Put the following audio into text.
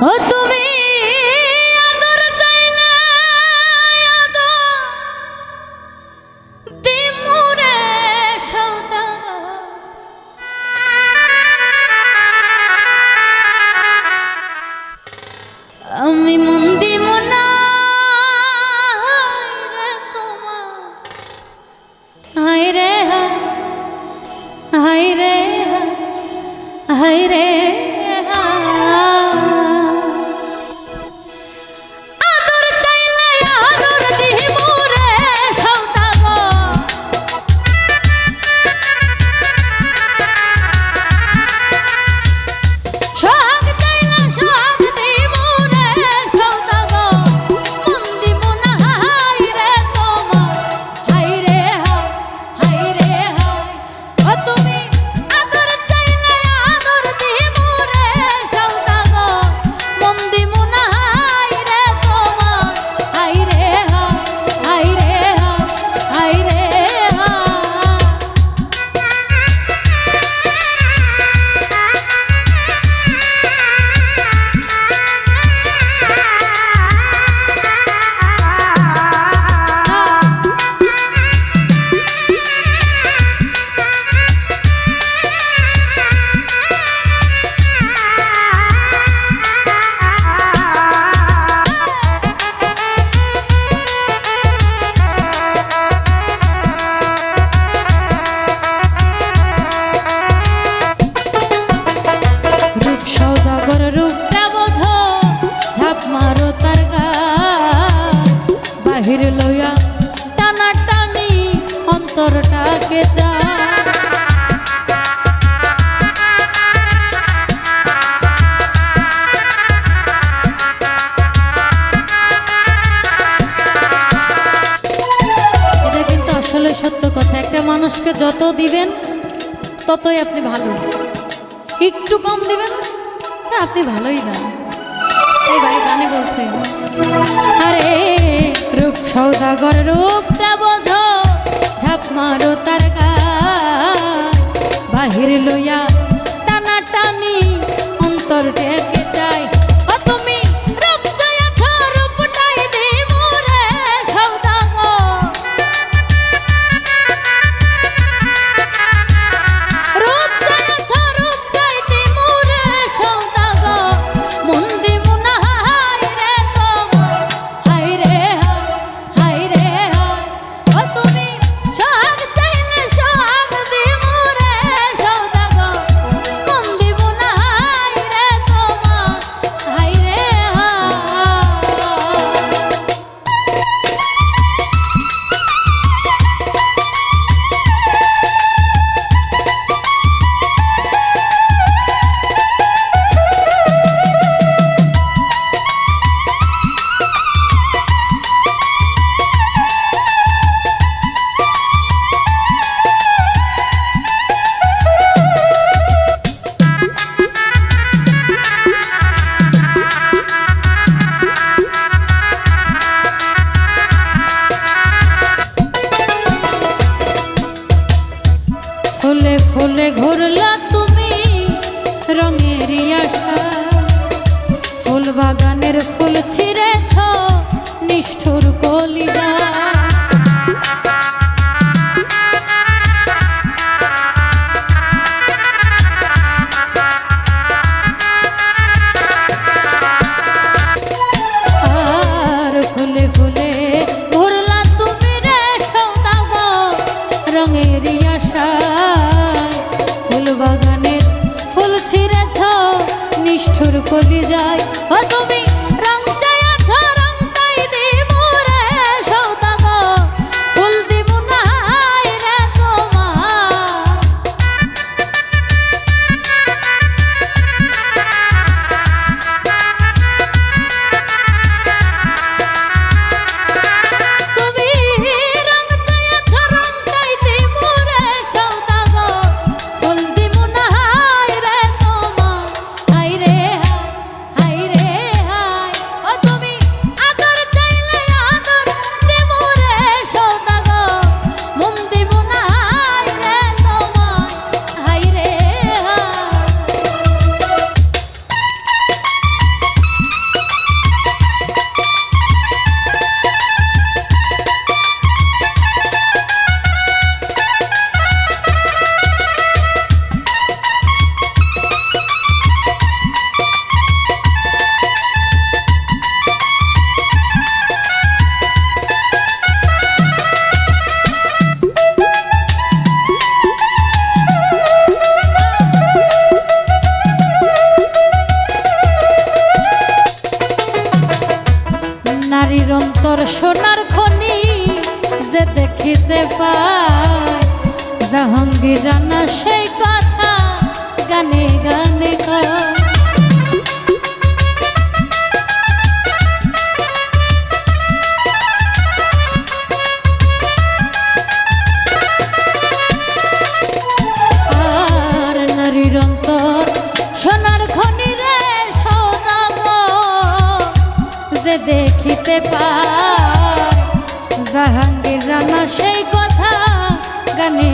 ও তুমি আদর চাইলে আদর দিমুরে সওদাগর আমি মন দিব না রে তোমার হায় রে হায় রে হায় রে আদর চাইলে আদর দিব রে সওদাগর সোহাগ চাইলে সোহাগ দিব রে সওদাগর মন দিব না হায় রে তোমার হায় রে হায় রে হায় ও তুমি আদর চাইলে আদর দিব রে সওদাগর মন দিব না হায় রে তোমার হায় রে হায় রে হায় রে রূপ সওদাগর রূপটা বোঝো ঝাপ মারো তার গায় বাহির লইয়া টানা টানি অন্তরটাকে যায় এটা কিন্তু আসলে সত্য কথা একটা মানুষকে যত দিবেন ততই আপনি ভালো একটু কম দিবেন তা আপনি ভালোই না এই ভাই গানে বলছে আরে রূপ সওদাগর রূপটা বোঝো ঝাপ মারো তার গায় বাহির লইয়া টানা টানি অন্তর ঢেকে চাই ও তুমি রূপ চাইছ রূপটাই দিব রে সওদাগর রূপ চাইছ রূপটাই দিব রে সওদাগর মন দিব না হায় রে তোমার হায় রে হায় রে ও তুমি সোহাগ চাইলে সোহাগ দিব রে সওদাগর মন দিব না হায় রে তোমার হায় রে ফুলে ফুলে ঘুরলা তুমি রঙের আশা ফুল বাগানের ফুল ছিঁড়েছ নিষ্ঠুর কলিজা আর ফুলে ফুলে ঘুরলা তুমি রে সওদাগর রঙের আশা ফুল বাগানের ফুল ছিঁড়েছ নিষ্ঠুর কলি যায় ও তুমি রং চাইছ রংটাই দিব রে সওদাগর ফুল দিব না হায় রে তোমার তুমি রং চাইছ রংটাই দিব রে সওদাগর ফুল দিব না হায় রে তোমার হায় রে হায় রে হায় জাহাঙ্গীর রানা সেই কথা গানে গানে কয়। আর নারীর অন্তর সোনার খনি রে সোনা গো, যে দেখিতে পায় জাহাঙ্গীর রানা সেই কথা গানে